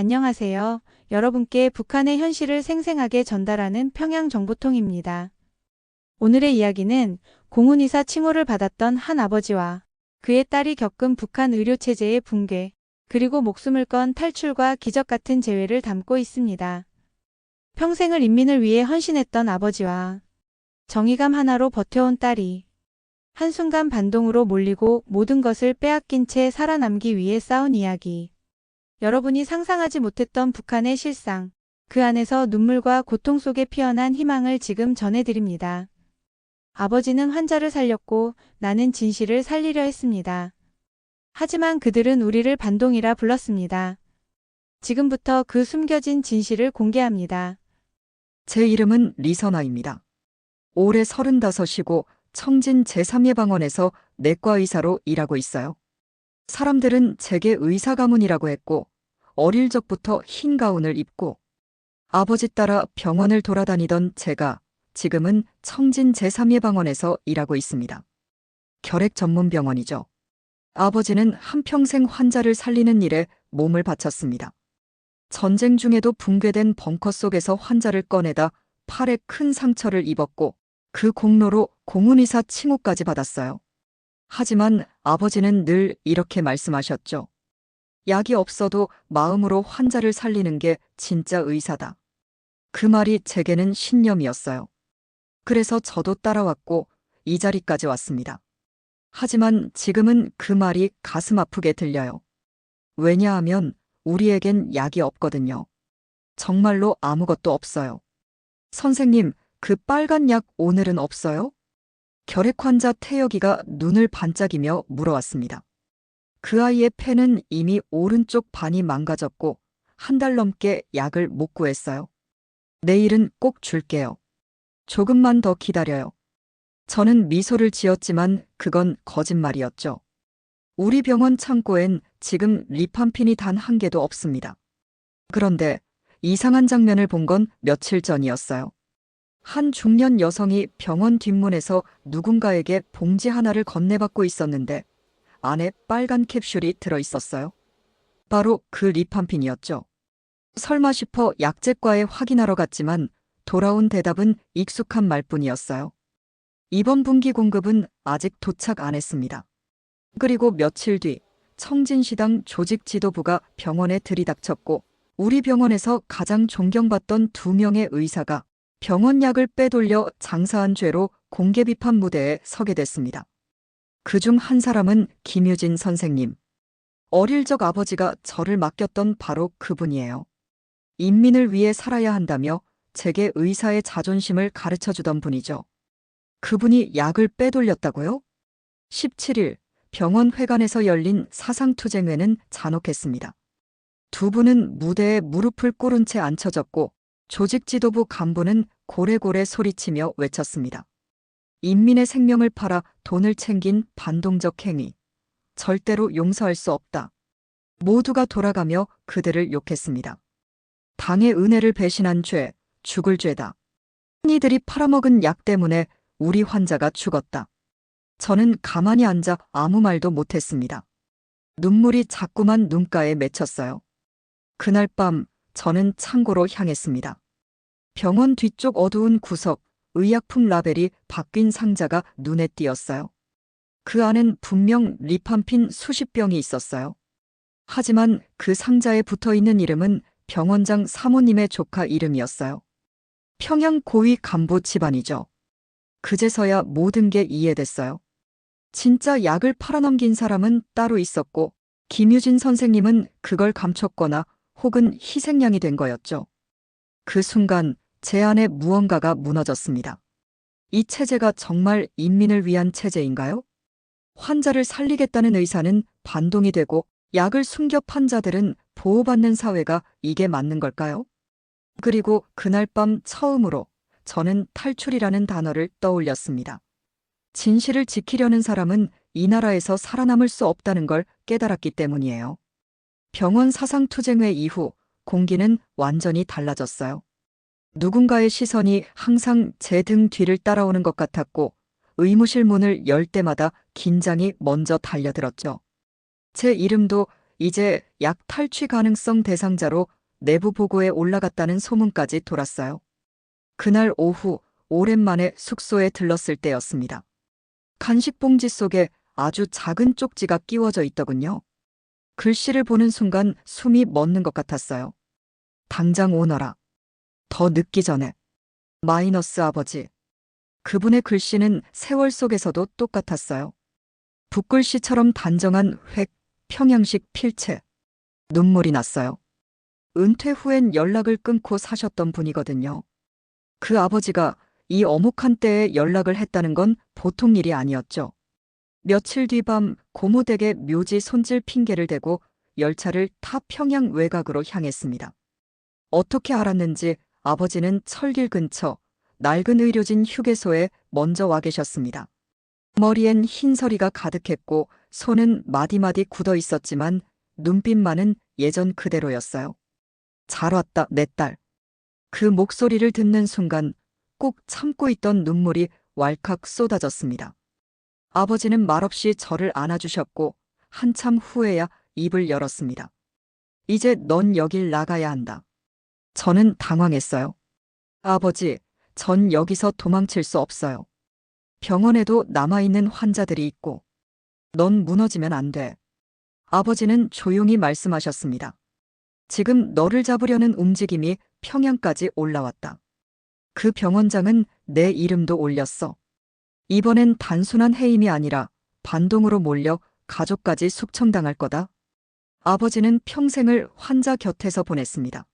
안녕하세요. 여러분께 북한의 현실을 생생하게 전달하는 평양정보통입니다. 오늘의 이야기는 공훈이사 칭호를 받았던 한 아버지와 그의 딸이 겪은 북한 의료체제의 붕괴, 그리고 목숨을 건 탈출과 기적 같은 재회를 담고 있습니다. 평생을 인민을 위해 헌신했던 아버지와 정의감 하나로 버텨온 딸이 한순간 반동으로 몰리고 모든 것을 빼앗긴 채 살아남기 위해 싸운 이야기. 여러분이 상상하지 못했던 북한의 실상, 그 안에서 눈물과 고통 속에 피어난 희망을 지금 전해드립니다. 아버지는 환자를 살렸고 나는 진실을 살리려 했습니다. 하지만 그들은 우리를 반동이라 불렀습니다. 지금부터 그 숨겨진 진실을 공개합니다. 제 이름은 리선아입니다. 올해 35이고 청진 제3예방원에서 내과 의사로 일하고 있어요. 사람들은 제게 의사 가문이라고 했고 어릴 적부터 흰 가운을 입고 아버지 따라 병원을 돌아다니던 제가 지금은 청진 제3예방원에서 일하고 있습니다. 결핵 전문 병원이죠. 아버지는 한평생 환자를 살리는 일에 몸을 바쳤습니다. 전쟁 중에도 붕괴된 벙커 속에서 환자를 꺼내다 팔에 큰 상처를 입었고 그 공로로 공훈이사 칭호까지 받았어요. 하지만 아버지는 늘 이렇게 말씀하셨죠. 약이 없어도 마음으로 환자를 살리는 게 진짜 의사다. 그 말이 제게는 신념이었어요. 그래서 저도 따라왔고 이 자리까지 왔습니다. 하지만 지금은 그 말이 가슴 아프게 들려요. 왜냐하면 우리에겐 약이 없거든요. 정말로 아무것도 없어요. 선생님, 그 빨간 약 오늘은 없어요? 결핵 환자 태혁이가 눈을 반짝이며 물어왔습니다. 그 아이의 폐는 이미 오른쪽 반이 망가졌고 한 달 넘게 약을 못 구했어요. 내일은 꼭 줄게요. 조금만 더 기다려요. 저는 미소를 지었지만 그건 거짓말이었죠. 우리 병원 창고엔 지금 리판핀이 단 한 개도 없습니다. 그런데 이상한 장면을 본 건 며칠 전이었어요. 한 중년 여성이 병원 뒷문에서 누군가에게 봉지 하나를 건네받고 있었는데 안에 빨간 캡슐이 들어있었어요. 바로 그 리판핀이었죠. 설마 싶어 약재과에 확인하러 갔지만 돌아온 대답은 익숙한 말뿐이었어요. 이번 분기 공급은 아직 도착 안 했습니다. 그리고 며칠 뒤 청진시당 조직 지도부가 병원에 들이닥쳤고 우리 병원에서 가장 존경받던 2명의 의사가 병원 약을 빼돌려 장사한 죄로 공개 비판 무대에 서게 됐습니다. 그중 한 사람은 김유진 선생님. 어릴 적 아버지가 저를 맡겼던 바로 그분이에요. 인민을 위해 살아야 한다며 제게 의사의 자존심을 가르쳐주던 분이죠. 그분이 약을 빼돌렸다고요? 17일 병원 회관에서 열린 사상투쟁회는 잔혹했습니다. 두 분은 무대에 무릎을 꿇은 채 앉혀졌고 조직 지도부 간부는 고래고래 소리치며 외쳤습니다. 인민의 생명을 팔아 돈을 챙긴 반동적 행위. 절대로 용서할 수 없다. 모두가 돌아가며 그들을 욕했습니다. 당의 은혜를 배신한 죄, 죽을 죄다. 이들이 팔아먹은 약 때문에 우리 환자가 죽었다. 저는 가만히 앉아 아무 말도 못했습니다. 눈물이 자꾸만 눈가에 맺혔어요. 그날 밤 저는 창고로 향했습니다. 병원 뒤쪽 어두운 구석, 의약품 라벨이 바뀐 상자가 눈에 띄었어요. 그 안엔 분명 리판핀 수십 병이 있었어요. 하지만 그 상자에 붙어있는 이름은 병원장 사모님의 조카 이름이었어요. 평양 고위 간부 집안이죠. 그제서야 모든 게 이해됐어요. 진짜 약을 팔아넘긴 사람은 따로 있었고 김유진 선생님은 그걸 감췄거나 혹은 희생양이 된 거였죠. 그 순간 제 안에 무언가가 무너졌습니다. 이 체제가 정말 인민을 위한 체제인가요? 환자를 살리겠다는 의사는 반동이 되고 약을 숨겨 판 자들은 보호받는 사회가 이게 맞는 걸까요? 그리고 그날 밤 처음으로 저는 탈출이라는 단어를 떠올렸습니다. 진실을 지키려는 사람은 이 나라에서 살아남을 수 없다는 걸 깨달았기 때문이에요. 병원 사상투쟁회 이후 공기는 완전히 달라졌어요. 누군가의 시선이 항상 제 등 뒤를 따라오는 것 같았고 의무실 문을 열 때마다 긴장이 먼저 달려들었죠. 제 이름도 이제 약 탈취 가능성 대상자로 내부 보고에 올라갔다는 소문까지 돌았어요. 그날 오후 오랜만에 숙소에 들렀을 때였습니다. 간식 봉지 속에 아주 작은 쪽지가 끼워져 있더군요. 글씨를 보는 순간 숨이 멎는 것 같았어요. 당장 오너라. 더 늦기 전에. 마이너스 아버지. 그분의 글씨는 세월 속에서도 똑같았어요. 붓글씨처럼 단정한 획, 평양식 필체. 눈물이 났어요. 은퇴 후엔 연락을 끊고 사셨던 분이거든요. 그 아버지가 이 엄혹한 때에 연락을 했다는 건 보통 일이 아니었죠. 며칠 뒤 밤 고모댁의 묘지 손질 핑계를 대고 열차를 타 평양 외곽으로 향했습니다. 어떻게 알았는지 아버지는 철길 근처 낡은 의료진 휴게소에 먼저 와 계셨습니다. 머리엔 흰서리가 가득했고 손은 마디마디 굳어 있었지만 눈빛만은 예전 그대로였어요. 잘 왔다, 내 딸. 그 목소리를 듣는 순간 꼭 참고 있던 눈물이 왈칵 쏟아졌습니다. 아버지는 말없이 저를 안아주셨고 한참 후에야 입을 열었습니다. 이제 넌 여길 나가야 한다. 저는 당황했어요. 아버지, 전 여기서 도망칠 수 없어요. 병원에도 남아있는 환자들이 있고. 넌 무너지면 안 돼. 아버지는 조용히 말씀하셨습니다. 지금 너를 잡으려는 움직임이 평양까지 올라왔다. 그 병원장은 내 이름도 올렸어. 이번엔 단순한 해임이 아니라 반동으로 몰려 가족까지 숙청당할 거다. 아버지는 평생을 환자 곁에서 보냈습니다.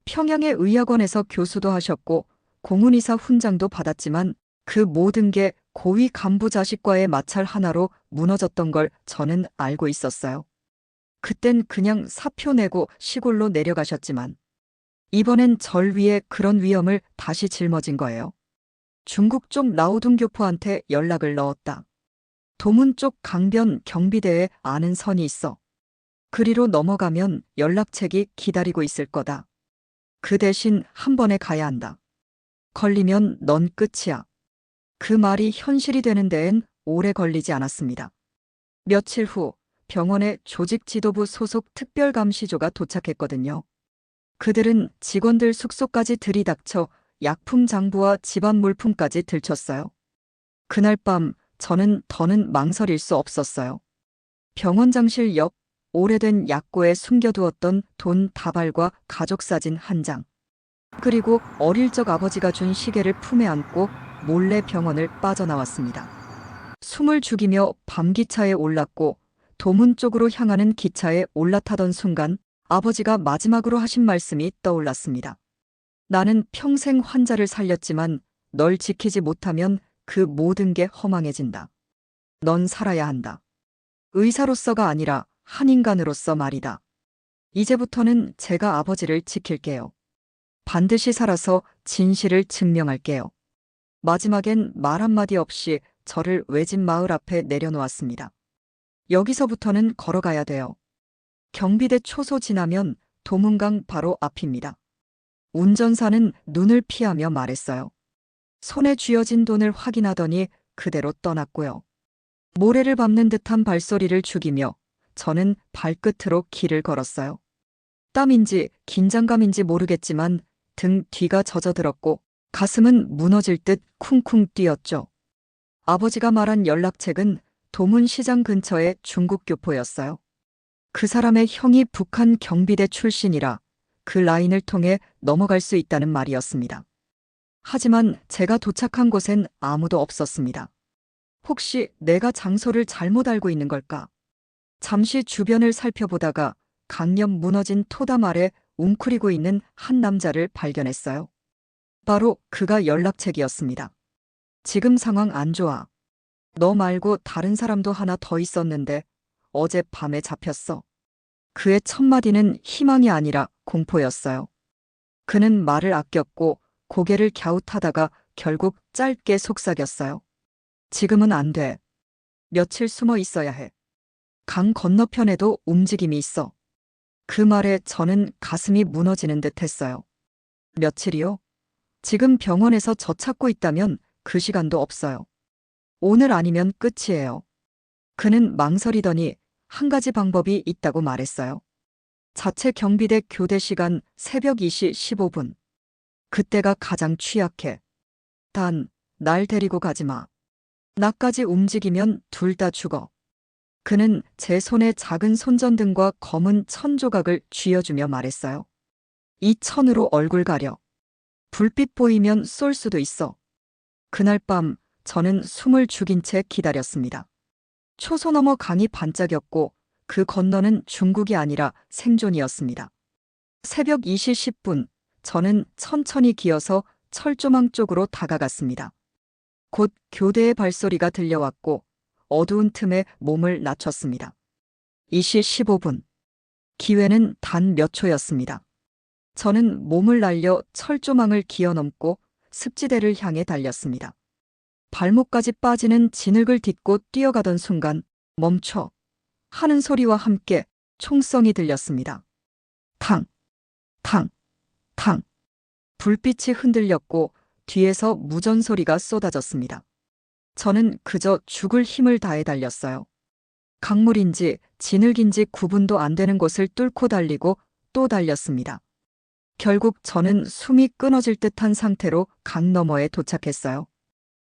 평양의 의학원에서 교수도 하셨고 공훈이사 훈장도 받았지만 그 모든 게 고위 간부 자식과의 마찰 하나로 무너졌던 걸 저는 알고 있었어요. 그땐 그냥 사표 내고 시골로 내려가셨지만 이번엔 절 위에 그런 위험을 다시 짊어진 거예요. 중국 쪽 라오둥교포한테 연락을 넣었다. 도문 쪽 강변 경비대에 아는 선이 있어. 그리로 넘어가면 연락책이 기다리고 있을 거다. 그 대신 한 번에 가야 한다. 걸리면 넌 끝이야. 그 말이 현실이 되는 데엔 오래 걸리지 않았습니다. 며칠 후 병원의 조직 지도부 소속 특별감시조가 도착했거든요. 그들은 직원들 숙소까지 들이닥쳐 약품 장부와 집안 물품까지 들췄어요. 그날 밤 저는 더는 망설일 수 없었어요. 병원장실 옆 오래된 약고에 숨겨두었던 돈 다발과 가족 사진 한 장. 그리고 어릴 적 아버지가 준 시계를 품에 안고 몰래 병원을 빠져나왔습니다. 숨을 죽이며 밤기차에 올랐고 도문 쪽으로 향하는 기차에 올라타던 순간 아버지가 마지막으로 하신 말씀이 떠올랐습니다. 나는 평생 환자를 살렸지만 널 지키지 못하면 그 모든 게 허망해진다. 넌 살아야 한다. 의사로서가 아니라 한 인간으로서 말이다. 이제부터는 제가 아버지를 지킬게요. 반드시 살아서 진실을 증명할게요. 마지막엔 말 한마디 없이 저를 외진 마을 앞에 내려놓았습니다. 여기서부터는 걸어가야 돼요. 경비대 초소 지나면 도문강 바로 앞입니다. 운전사는 눈을 피하며 말했어요. 손에 쥐어진 돈을 확인하더니 그대로 떠났고요. 모래를 밟는 듯한 발소리를 죽이며 저는 발끝으로 길을 걸었어요. 땀인지 긴장감인지 모르겠지만 등 뒤가 젖어들었고 가슴은 무너질 듯 쿵쿵 뛰었죠. 아버지가 말한 연락책은 도문시장 근처의 중국 교포였어요. 그 사람의 형이 북한 경비대 출신이라 그 라인을 통해 넘어갈 수 있다는 말이었습니다. 하지만 제가 도착한 곳엔 아무도 없었습니다. 혹시 내가 장소를 잘못 알고 있는 걸까? 잠시 주변을 살펴보다가 강념 무너진 토담 아래 웅크리고 있는 한 남자를 발견했어요. 바로 그가 연락책이었습니다. 지금 상황 안 좋아. 너 말고 다른 사람도 하나 더 있었는데 어제 밤에 잡혔어. 그의 첫 마디는 희망이 아니라 공포였어요. 그는 말을 아꼈고 고개를 갸웃하다가 결국 짧게 속삭였어요. 지금은 안 돼. 며칠 숨어 있어야 해. 강 건너편에도 움직임이 있어. 그 말에 저는 가슴이 무너지는 듯 했어요. 며칠이요? 지금 병원에서 저 찾고 있다면 그 시간도 없어요. 오늘 아니면 끝이에요. 그는 망설이더니 한 가지 방법이 있다고 말했어요. 자체 경비대 교대 시간 새벽 2시 15분. 그때가 가장 취약해. 단, 날 데리고 가지 마. 나까지 움직이면 둘 다 죽어. 그는 제 손에 작은 손전등과 검은 천 조각을 쥐어주며 말했어요. 이 천으로 얼굴 가려. 불빛 보이면 쏠 수도 있어. 그날 밤 저는 숨을 죽인 채 기다렸습니다. 초소 너머 강이 반짝였고 그 건너는 중국이 아니라 생존이었습니다. 새벽 2시 10분 저는 천천히 기어서 철조망 쪽으로 다가갔습니다. 곧 교대의 발소리가 들려왔고 어두운 틈에 몸을 낮췄습니다. 2시 15분. 기회는 단 몇 초였습니다. 저는 몸을 날려 철조망을 기어넘고 습지대를 향해 달렸습니다. 발목까지 빠지는 진흙을 딛고 뛰어가던 순간 멈춰 하는 소리와 함께 총성이 들렸습니다. 탕, 탕, 탕. 불빛이 흔들렸고 뒤에서 무전 소리가 쏟아졌습니다. 저는 그저 죽을 힘을 다해 달렸어요. 강물인지 진흙인지 구분도 안 되는 곳을 뚫고 달리고 또 달렸습니다. 결국 저는 숨이 끊어질 듯한 상태로 강 너머에 도착했어요.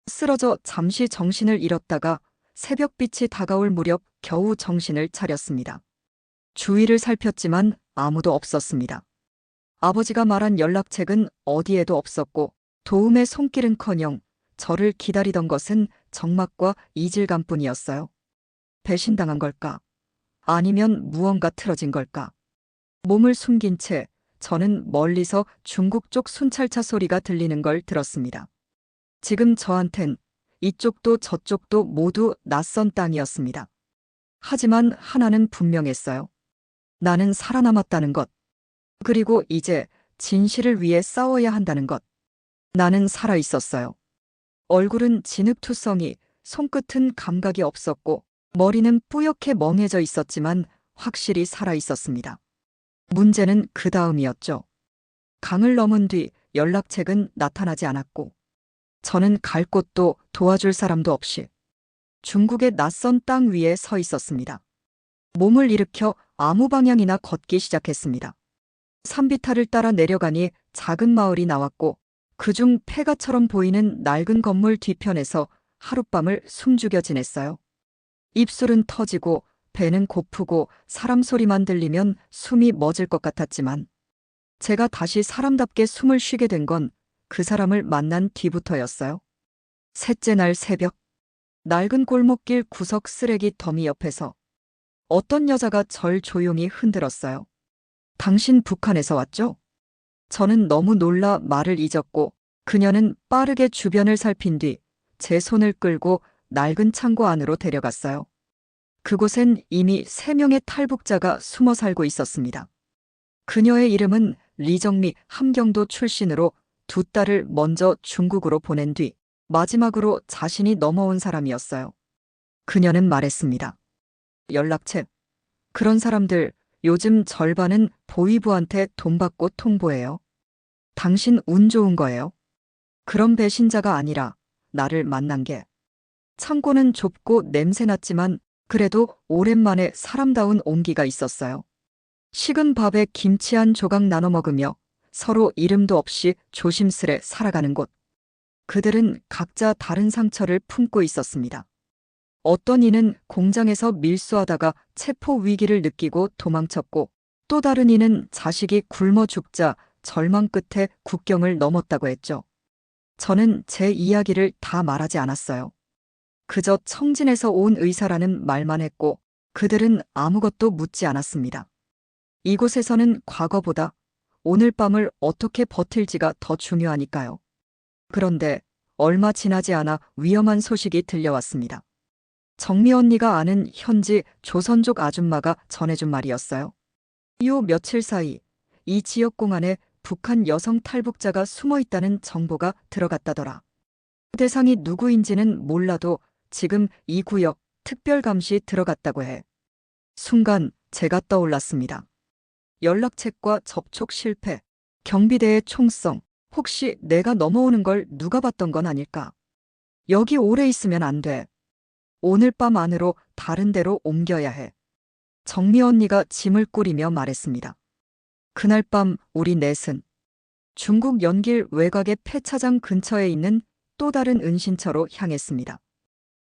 쓰러져 잠시 정신을 잃었다가 새벽빛이 다가올 무렵 겨우 정신을 차렸습니다. 주위를 살폈지만 아무도 없었습니다. 아버지가 말한 연락책은 어디에도 없었고 도움의 손길은커녕 저를 기다리던 것은 적막과 이질감뿐이었어요. 배신당한 걸까? 아니면 무언가 틀어진 걸까? 몸을 숨긴 채 저는 멀리서 중국 쪽 순찰차 소리가 들리는 걸 들었습니다. 지금 저한텐 이쪽도 저쪽도 모두 낯선 땅이었습니다. 하지만 하나는 분명했어요. 나는 살아남았다는 것. 그리고 이제 진실을 위해 싸워야 한다는 것. 나는 살아있었어요. 얼굴은 진흙투성이, 손끝은 감각이 없었고 머리는 뿌옇게 멍해져 있었지만 확실히 살아있었습니다. 문제는 그 다음이었죠. 강을 넘은 뒤 연락책은 나타나지 않았고 저는 갈 곳도 도와줄 사람도 없이 중국의 낯선 땅 위에 서 있었습니다. 몸을 일으켜 아무 방향이나 걷기 시작했습니다. 산비탈을 따라 내려가니 작은 마을이 나왔고 그중 폐가처럼 보이는 낡은 건물 뒤편에서 하룻밤을 숨죽여 지냈어요. 입술은 터지고 배는 고프고 사람 소리만 들리면 숨이 멎을 것 같았지만 제가 다시 사람답게 숨을 쉬게 된 건 그 사람을 만난 뒤부터였어요. 셋째 날 새벽, 낡은 골목길 구석 쓰레기 더미 옆에서 어떤 여자가 절 조용히 흔들었어요. 당신 북한에서 왔죠? 저는 너무 놀라 말을 잊었고 그녀는 빠르게 주변을 살핀 뒤 제 손을 끌고 낡은 창고 안으로 데려갔어요. 그곳엔 이미 3명의 탈북자가 숨어 살고 있었습니다. 그녀의 이름은 리정미 함경도 출신으로 2딸을 먼저 중국으로 보낸 뒤 마지막으로 자신이 넘어온 사람이었어요. 그녀는 말했습니다. 연락책. 그런 사람들 요즘 절반은 보위부한테 돈 받고 통보해요. 당신 운 좋은 거예요. 그런 배신자가 아니라 나를 만난 게. 창고는 좁고 냄새났지만 그래도 오랜만에 사람다운 온기가 있었어요. 식은 밥에 김치 한 조각 나눠 먹으며 서로 이름도 없이 조심스레 살아가는 곳. 그들은 각자 다른 상처를 품고 있었습니다. 어떤 이는 공장에서 밀수하다가 체포 위기를 느끼고 도망쳤고 또 다른 이는 자식이 굶어 죽자 절망 끝에 국경을 넘었다고 했죠. 저는 제 이야기를 다 말하지 않았어요. 그저 청진에서 온 의사라는 말만 했고 그들은 아무것도 묻지 않았습니다. 이곳에서는 과거보다 오늘 밤을 어떻게 버틸지가 더 중요하니까요. 그런데 얼마 지나지 않아 위험한 소식이 들려왔습니다. 정미 언니가 아는 현지 조선족 아줌마가 전해준 말이었어요. 요 며칠 사이 이 지역 공안에 북한 여성 탈북자가 숨어 있다는 정보가 들어갔다더라. 대상이 누구인지는 몰라도 지금 이 구역 특별감시 들어갔다고 해. 순간 제가 떠올랐습니다. 연락책과 접촉 실패, 경비대의 총성, 혹시 내가 넘어오는 걸 누가 봤던 건 아닐까? 여기 오래 있으면 안 돼. 오늘 밤 안으로 다른 데로 옮겨야 해. 정미 언니가 짐을 꾸리며 말했습니다. 그날 밤 우리 넷은 중국 연길 외곽의 폐차장 근처에 있는 또 다른 은신처로 향했습니다.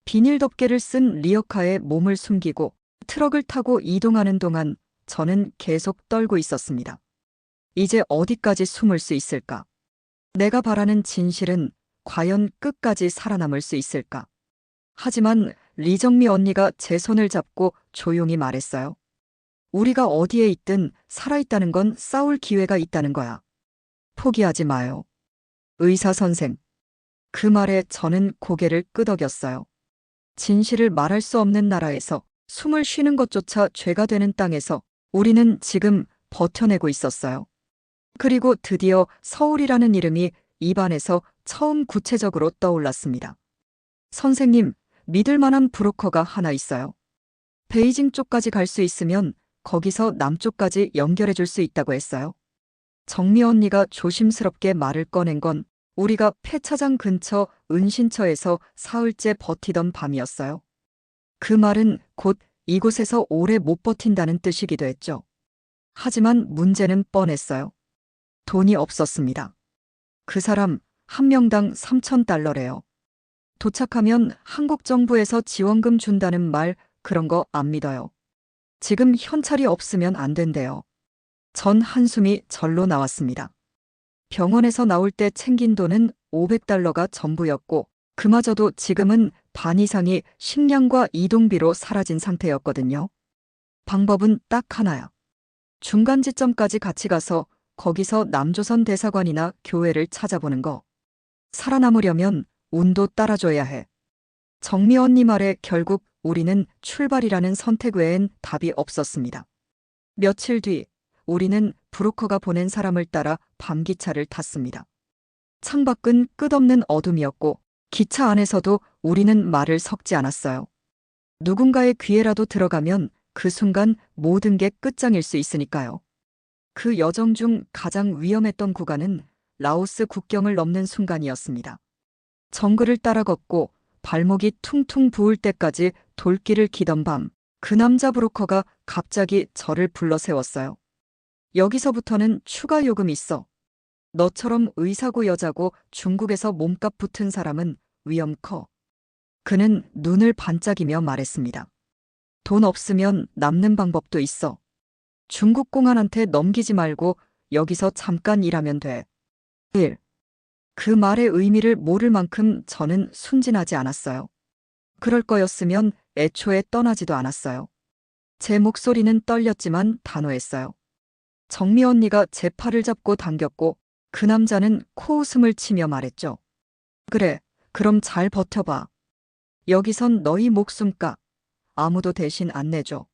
비닐 덮개를 쓴 리어카에 몸을 숨기고 트럭을 타고 이동하는 동안 저는 계속 떨고 있었습니다. 이제 어디까지 숨을 수 있을까? 내가 바라는 진실은 과연 끝까지 살아남을 수 있을까? 하지만 리정미 언니가 제 손을 잡고 조용히 말했어요. 우리가 어디에 있든 살아있다는 건 싸울 기회가 있다는 거야. 포기하지 마요. 의사 선생. 그 말에 저는 고개를 끄덕였어요. 진실을 말할 수 없는 나라에서 숨을 쉬는 것조차 죄가 되는 땅에서 우리는 지금 버텨내고 있었어요. 그리고 드디어 서울이라는 이름이 입안에서 처음 구체적으로 떠올랐습니다. 선생님, 믿을 만한 브로커가 하나 있어요. 베이징 쪽까지 갈 수 있으면 거기서 남쪽까지 연결해 줄 수 있다고 했어요. 정미 언니가 조심스럽게 말을 꺼낸 건 우리가 폐차장 근처 은신처에서 사흘째 버티던 밤이었어요. 그 말은 곧 이곳에서 오래 못 버틴다는 뜻이기도 했죠. 하지만 문제는 뻔했어요. 돈이 없었습니다. 그 사람 한 명당 3,000달러래요. 도착하면 한국 정부에서 지원금 준다는 말 그런 거 안 믿어요. 지금 현찰이 없으면 안 된대요. 전 한숨이 절로 나왔습니다. 병원에서 나올 때 챙긴 돈은 500달러가 전부였고 그마저도 지금은 반 이상이 식량과 이동비로 사라진 상태였거든요. 방법은 딱 하나야. 중간 지점까지 같이 가서 거기서 남조선 대사관이나 교회를 찾아보는 거. 살아남으려면 운도 따라줘야 해. 정미 언니 말에 결국 우리는 출발이라는 선택 외엔 답이 없었습니다. 며칠 뒤 우리는 브로커가 보낸 사람을 따라 밤기차를 탔습니다. 창밖은 끝없는 어둠이었고 기차 안에서도 우리는 말을 섞지 않았어요. 누군가의 귀에라도 들어가면 그 순간 모든 게 끝장일 수 있으니까요. 그 여정 중 가장 위험했던 구간은 라오스 국경을 넘는 순간이었습니다. 정글을 따라 걷고 발목이 퉁퉁 부을 때까지 돌길을 기던 밤, 그 남자 브로커가 갑자기 저를 불러 세웠어요. 여기서부터는 추가 요금 있어. 너처럼 의사고 여자고 중국에서 몸값 붙은 사람은 위험 커. 그는 눈을 반짝이며 말했습니다. 돈 없으면 남는 방법도 있어. 중국 공안한테 넘기지 말고 여기서 잠깐 일하면 돼. 1. 그 말의 의미를 모를 만큼 저는 순진하지 않았어요. 그럴 거였으면 애초에 떠나지도 않았어요. 제 목소리는 떨렸지만 단호했어요. 정미 언니가 제 팔을 잡고 당겼고 그 남자는 코웃음을 치며 말했죠. 그래, 그럼 잘 버텨봐. 여기선 너희 목숨 까. 아무도 대신 안 내줘.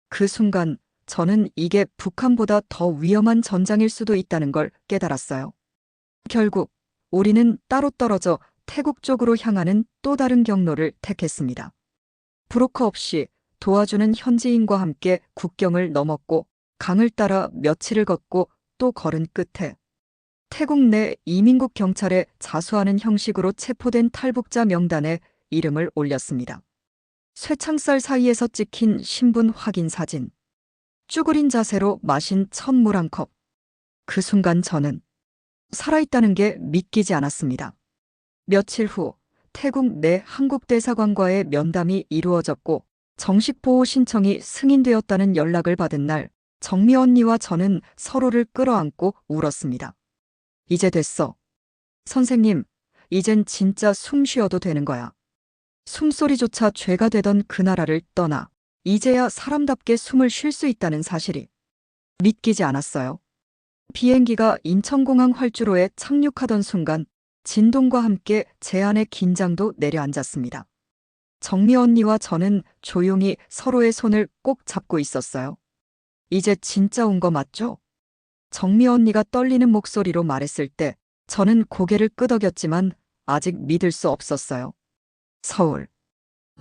그 순간 저는 이게 북한보다 더 위험한 전장일 수도 있다는 걸 깨달았어요. 결국 우리는 따로 떨어져 태국 쪽으로 향하는 또 다른 경로를 택했습니다. 브로커 없이 도와주는 현지인과 함께 국경을 넘었고 강을 따라 며칠을 걷고 또 걸은 끝에 태국 내 이민국 경찰에 자수하는 형식으로 체포된 탈북자 명단에 이름을 올렸습니다. 쇠창살 사이에서 찍힌 신분 확인 사진. 쭈그린 자세로 마신 첫 물 한 컵. 그 순간 저는 살아있다는 게 믿기지 않았습니다. 며칠 후 태국 내 한국 대사관과의 면담이 이루어졌고 정식 보호 신청이 승인되었다는 연락을 받은 날 정미 언니와 저는 서로를 끌어안고 울었습니다. 이제 됐어. 선생님, 이젠 진짜 숨 쉬어도 되는 거야. 숨소리조차 죄가 되던 그 나라를 떠나 이제야 사람답게 숨을 쉴 수 있다는 사실이 믿기지 않았어요. 비행기가 인천공항 활주로에 착륙하던 순간 진동과 함께 제 안의 긴장도 내려앉았습니다. 정미 언니와 저는 조용히 서로의 손을 꼭 잡고 있었어요. 이제 진짜 온 거 맞죠? 정미 언니가 떨리는 목소리로 말했을 때 저는 고개를 끄덕였지만 아직 믿을 수 없었어요. 서울,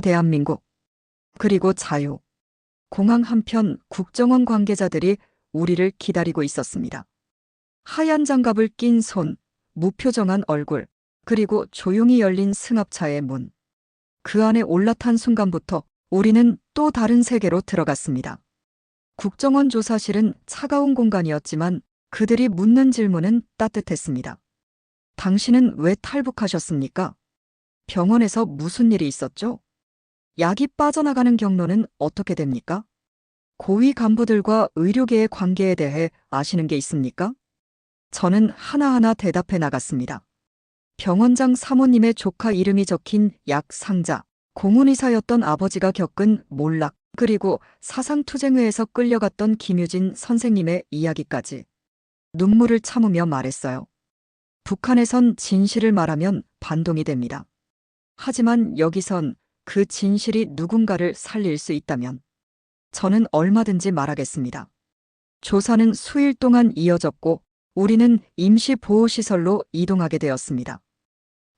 대한민국, 그리고 자유. 공항 한편 국정원 관계자들이 우리를 기다리고 있었습니다. 하얀 장갑을 낀 손, 무표정한 얼굴, 그리고 조용히 열린 승합차의 문. 그 안에 올라탄 순간부터 우리는 또 다른 세계로 들어갔습니다. 국정원 조사실은 차가운 공간이었지만 그들이 묻는 질문은 따뜻했습니다. 당신은 왜 탈북하셨습니까? 병원에서 무슨 일이 있었죠? 약이 빠져나가는 경로는 어떻게 됩니까? 고위 간부들과 의료계의 관계에 대해 아시는 게 있습니까? 저는 하나하나 대답해 나갔습니다. 병원장 사모님의 조카 이름이 적힌 약 상자, 공훈의사였던 아버지가 겪은 몰락, 그리고 사상투쟁회에서 끌려갔던 김유진 선생님의 이야기까지. 눈물을 참으며 말했어요. 북한에선 진실을 말하면 반동이 됩니다. 하지만 여기선 그 진실이 누군가를 살릴 수 있다면 저는 얼마든지 말하겠습니다. 조사는 수일 동안 이어졌고 우리는 임시보호시설로 이동하게 되었습니다.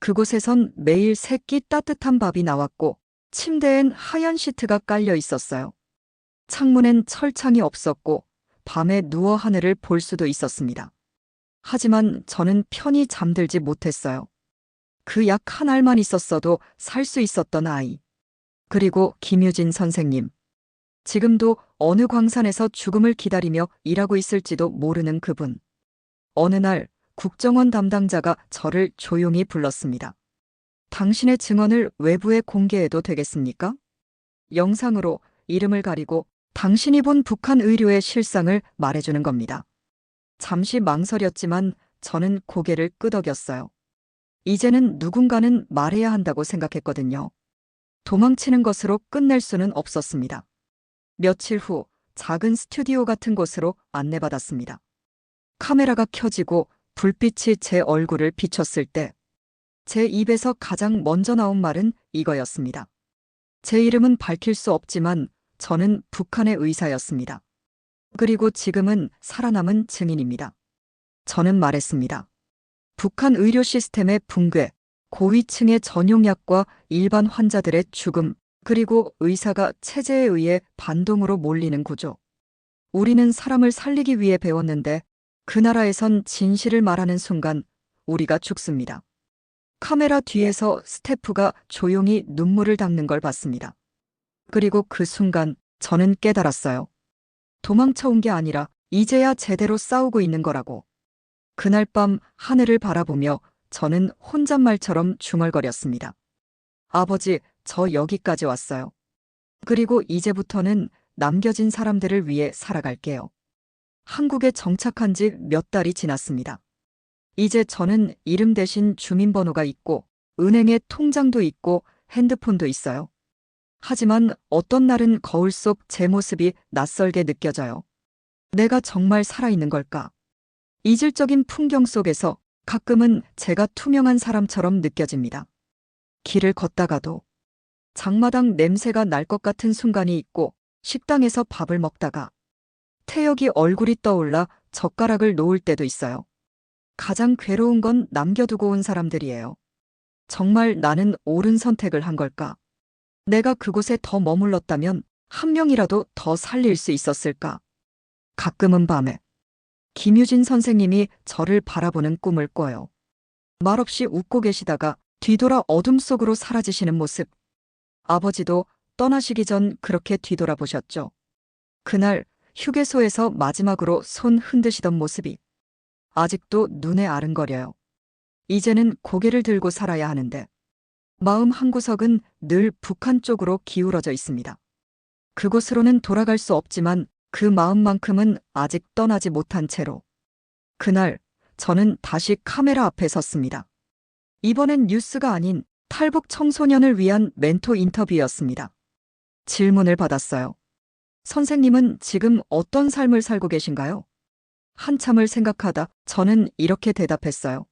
그곳에선 매일 3끼 따뜻한 밥이 나왔고 침대엔 하얀 시트가 깔려 있었어요. 창문엔 철창이 없었고 밤에 누워 하늘을 볼 수도 있었습니다. 하지만 저는 편히 잠들지 못했어요. 그 약 한 알만 있었어도 살 수 있었던 아이. 그리고 김유진 선생님. 지금도 어느 광산에서 죽음을 기다리며 일하고 있을지도 모르는 그분. 어느 날 국정원 담당자가 저를 조용히 불렀습니다. 당신의 증언을 외부에 공개해도 되겠습니까? 영상으로 이름을 가리고 당신이 본 북한 의료의 실상을 말해주는 겁니다. 잠시 망설였지만 저는 고개를 끄덕였어요. 이제는 누군가는 말해야 한다고 생각했거든요. 도망치는 것으로 끝낼 수는 없었습니다. 며칠 후 작은 스튜디오 같은 곳으로 안내받았습니다. 카메라가 켜지고 불빛이 제 얼굴을 비췄을 때 제 입에서 가장 먼저 나온 말은 이거였습니다. 제 이름은 밝힐 수 없지만 저는 북한의 의사였습니다. 그리고 지금은 살아남은 증인입니다. 저는 말했습니다. 북한 의료 시스템의 붕괴, 고위층의 전용약과 일반 환자들의 죽음, 그리고 의사가 체제에 의해 반동으로 몰리는 구조. 우리는 사람을 살리기 위해 배웠는데 그 나라에선 진실을 말하는 순간 우리가 죽습니다. 카메라 뒤에서 스태프가 조용히 눈물을 닦는 걸 봤습니다. 그리고 그 순간 저는 깨달았어요. 도망쳐온 게 아니라 이제야 제대로 싸우고 있는 거라고. 그날 밤 하늘을 바라보며 저는 혼잣말처럼 중얼거렸습니다. 아버지, 저 여기까지 왔어요. 그리고 이제부터는 남겨진 사람들을 위해 살아갈게요. 한국에 정착한 지 몇 달이 지났습니다. 이제 저는 이름 대신 주민번호가 있고 은행에 통장도 있고 핸드폰도 있어요. 하지만 어떤 날은 거울 속 제 모습이 낯설게 느껴져요. 내가 정말 살아있는 걸까? 이질적인 풍경 속에서 가끔은 제가 투명한 사람처럼 느껴집니다. 길을 걷다가도 장마당 냄새가 날 것 같은 순간이 있고 식당에서 밥을 먹다가 태역이 얼굴이 떠올라 젓가락을 놓을 때도 있어요. 가장 괴로운 건 남겨두고 온 사람들이에요. 정말 나는 옳은 선택을 한 걸까? 내가 그곳에 더 머물렀다면 한 명이라도 더 살릴 수 있었을까? 가끔은 밤에 김유진 선생님이 저를 바라보는 꿈을 꿔요. 말없이 웃고 계시다가 뒤돌아 어둠 속으로 사라지시는 모습. 아버지도 떠나시기 전 그렇게 뒤돌아보셨죠. 그날 휴게소에서 마지막으로 손 흔드시던 모습이 아직도 눈에 아른거려요. 이제는 고개를 들고 살아야 하는데 마음 한구석은 늘 북한 쪽으로 기울어져 있습니다. 그곳으로는 돌아갈 수 없지만 그 마음만큼은 아직 떠나지 못한 채로. 그날 저는 다시 카메라 앞에 섰습니다. 이번엔 뉴스가 아닌 탈북 청소년을 위한 멘토 인터뷰였습니다. 질문을 받았어요. 선생님은 지금 어떤 삶을 살고 계신가요? 한참을 생각하다 저는 이렇게 대답했어요.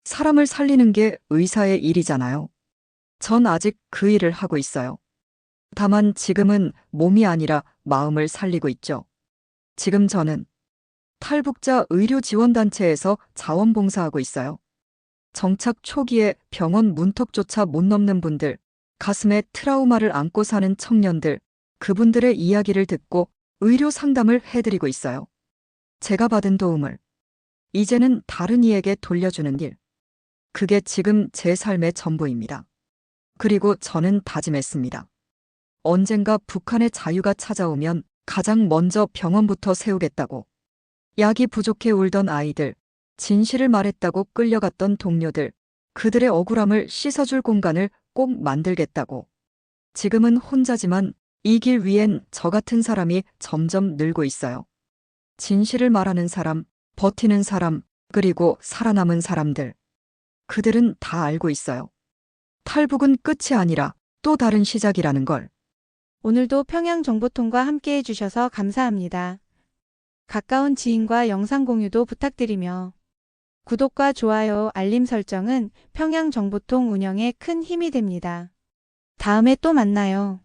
사람을 살리는 게 의사의 일이잖아요. 전 아직 그 일을 하고 있어요. 다만 지금은 몸이 아니라 마음을 살리고 있죠. 지금 저는 탈북자 의료지원단체에서 자원봉사하고 있어요. 정착 초기에 병원 문턱조차 못 넘는 분들, 가슴에 트라우마를 안고 사는 청년들, 그분들의 이야기를 듣고 의료 상담을 해드리고 있어요. 제가 받은 도움을 이제는 다른 이에게 돌려주는 일. 그게 지금 제 삶의 전부입니다. 그리고 저는 다짐했습니다. 언젠가 북한의 자유가 찾아오면 가장 먼저 병원부터 세우겠다고. 약이 부족해 울던 아이들, 진실을 말했다고 끌려갔던 동료들, 그들의 억울함을 씻어줄 공간을 꼭 만들겠다고. 지금은 혼자지만 이 길 위엔 저 같은 사람이 점점 늘고 있어요. 진실을 말하는 사람, 버티는 사람, 그리고 살아남은 사람들. 그들은 다 알고 있어요. 탈북은 끝이 아니라 또 다른 시작이라는 걸. 오늘도 평양정보통과 함께 해주셔서 감사합니다. 가까운 지인과 영상 공유도 부탁드리며 구독과 좋아요, 알림 설정은 평양정보통 운영에 큰 힘이 됩니다. 다음에 또 만나요.